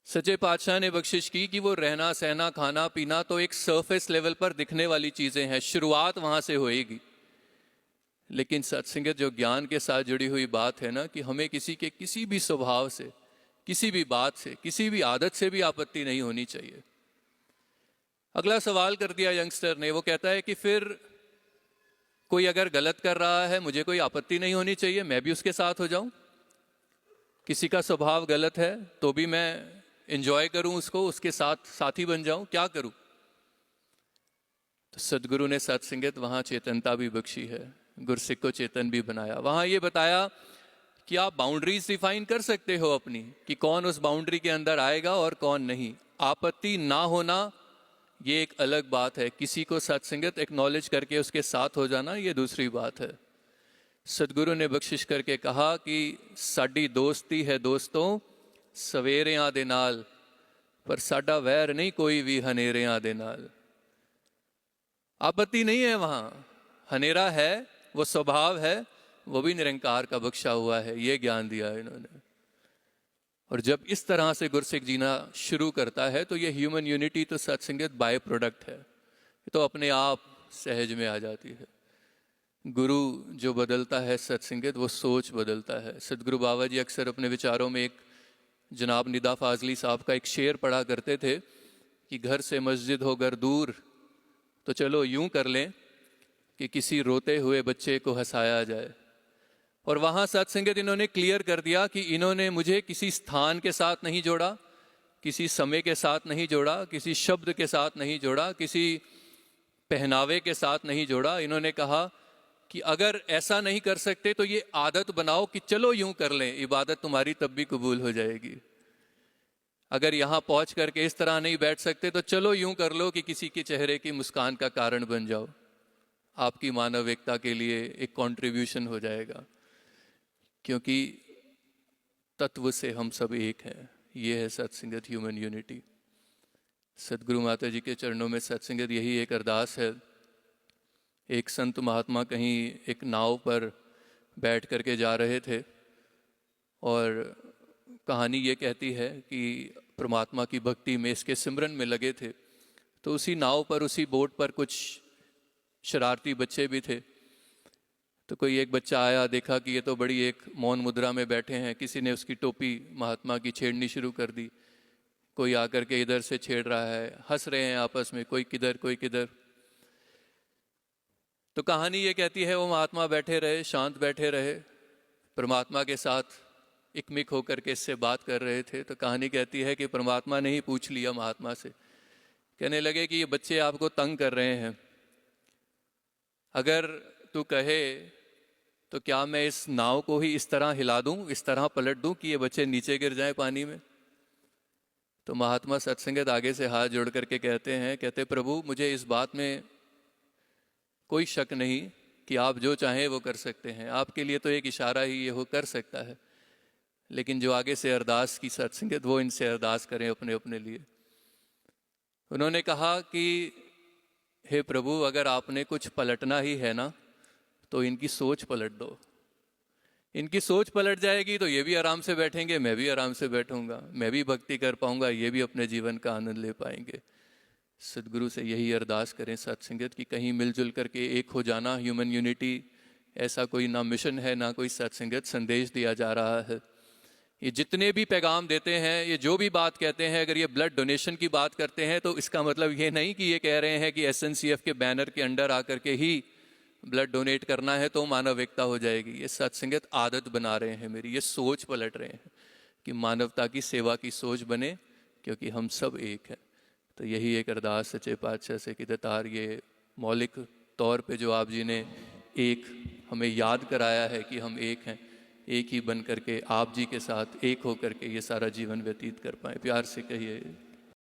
सच्चे पातशाह ने बख्शिश की कि वो रहना सहना खाना पीना तो एक सरफेस लेवल पर दिखने वाली चीज़ें हैं, शुरुआत वहाँ से होएगी। लेकिन सत्संगत जो ज्ञान के साथ जुड़ी हुई बात है ना, कि हमें किसी के किसी भी स्वभाव से, किसी भी बात से, किसी भी आदत से भी आपत्ति नहीं होनी चाहिए। अगला सवाल कर दिया यंगस्टर ने, वो कहता है कि फिर कोई अगर गलत कर रहा है, मुझे कोई आपत्ति नहीं होनी चाहिए, मैं भी उसके साथ हो जाऊं? किसी का स्वभाव गलत है तो भी मैं एंजॉय करूं उसको, उसके साथ साथी बन जाऊं, क्या करूं? तो सदगुरु ने सत्संगत वहां चेतनता भी बख्शी है, गुरसिख को चेतन भी बनाया। वहां ये बताया कि आप बाउंड्रीज डिफाइन कर सकते हो अपनी, कि कौन उस बाउंड्री के अंदर आएगा और कौन नहीं। आपत्ति ना होना ये एक अलग बात है, किसी को सत्संगत एक्नॉलेज करके उसके साथ हो जाना ये दूसरी बात है। सदगुरु ने बख्शिश करके कहा कि साडी दोस्ती है दोस्तों सवेरियां दे नाल, पर साडा वैर नहीं कोई भी हनेरियां दे नाल। आपत्ति नहीं है वहां, हनेरा है, वो स्वभाव है, वो भी निरंकार का बख्शा हुआ है, ये ज्ञान दिया इन्होंने। और जब इस तरह से गुरसिख जीना शुरू करता है तो ये ह्यूमन यूनिटी तो सत्संगत बाय प्रोडक्ट है, ये तो अपने आप सहज में आ जाती है। गुरु जो बदलता है सत्संगत, वो सोच बदलता है। सदगुरु बाबा जी अक्सर अपने विचारों में एक जनाब निदा फाजली साहब का एक शेर पढ़ा करते थे कि घर से मस्जिद हो घर दूर, तो चलो यूं कर लें कि किसी रोते हुए बच्चे को हंसाया जाए। और वहाँ सत्संगत इन्होंने क्लियर कर दिया कि इन्होंने मुझे किसी स्थान के साथ नहीं जोड़ा, किसी समय के साथ नहीं जोड़ा, किसी शब्द के साथ नहीं जोड़ा, किसी पहनावे के साथ नहीं जोड़ा। इन्होंने कहा कि अगर ऐसा नहीं कर सकते तो ये आदत बनाओ कि चलो यूं कर लें, इबादत तुम्हारी तब भी कबूल हो जाएगी। अगर यहाँ पहुँच करके इस तरह नहीं बैठ सकते तो चलो यूं कर लो कि किसी के चेहरे की मुस्कान का कारण बन जाओ, आपकी मानव एकता के लिए एक कंट्रीब्यूशन हो जाएगा। क्योंकि तत्व से हम सब एक हैं, ये है सत्संगत, ह्यूमन यूनिटी। सदगुरु माता जी के चरणों में सत्संगत यही एक अरदास है। एक संत महात्मा कहीं एक नाव पर बैठ करके जा रहे थे और कहानी ये कहती है कि परमात्मा की भक्ति में, इसके सिमरन में लगे थे। तो उसी नाव पर, उसी बोट पर कुछ शरारती बच्चे भी थे। तो कोई एक बच्चा आया, देखा कि ये तो बड़ी एक मौन मुद्रा में बैठे हैं, किसी ने उसकी टोपी महात्मा की छेड़नी शुरू कर दी। कोई आकर के इधर से छेड़ रहा है, हंस रहे हैं आपस में, कोई किधर कोई किधर। तो कहानी ये कहती है वो महात्मा बैठे रहे, शांत बैठे रहे, परमात्मा के साथ इकमिक होकर के इससे बात कर रहे थे। तो कहानी कहती है कि परमात्मा ने ही पूछ लिया महात्मा से, कहने लगे कि ये बच्चे आपको तंग कर रहे हैं, अगर तू कहे तो क्या मैं इस नाव को ही इस तरह हिला दूं, इस तरह पलट दूं कि ये बच्चे नीचे गिर जाएं पानी में? तो महात्मा सत्संगत आगे से हाथ जोड़ करके कहते प्रभु मुझे इस बात में कोई शक नहीं कि आप जो चाहें वो कर सकते हैं, आपके लिए तो एक इशारा ही ये हो कर सकता है, लेकिन जो आगे से अरदास की सत्संगत, वो इनसे अरदास करें अपने अपने लिए। उन्होंने कहा कि हे प्रभु, अगर आपने कुछ पलटना ही है ना तो इनकी सोच पलट दो। इनकी सोच पलट जाएगी तो ये भी आराम से बैठेंगे, मैं भी आराम से बैठूंगा, मैं भी भक्ति कर पाऊंगा, ये भी अपने जीवन का आनंद ले पाएंगे। सदगुरु से यही अरदास करें सत्संगत कि कहीं मिलजुल करके एक हो जाना, ह्यूमन यूनिटी, ऐसा कोई ना मिशन है ना कोई सत्संगत संदेश दिया जा रहा है। ये जितने भी पैगाम देते हैं, ये जो भी बात कहते हैं, अगर ये ब्लड डोनेशन की बात करते हैं तो इसका मतलब ये नहीं कि ये कह रहे हैं कि SNCF के बैनर के अंडर आकर के ही ब्लड डोनेट करना है तो मानव एकता हो जाएगी। ये सत्संगत आदत बना रहे हैं मेरी, ये सोच पलट रहे हैं कि मानवता की सेवा की सोच बने, क्योंकि हम सब एक हैं। तो यही एक अरदास सच्चे पातशाह से कि दातार ये मौलिक तौर पे जो आप जी ने एक हमें याद कराया है कि हम एक हैं, एक ही बन करके आप जी के साथ एक हो करके ये सारा जीवन व्यतीत कर पाएँ। प्यार से कहिए।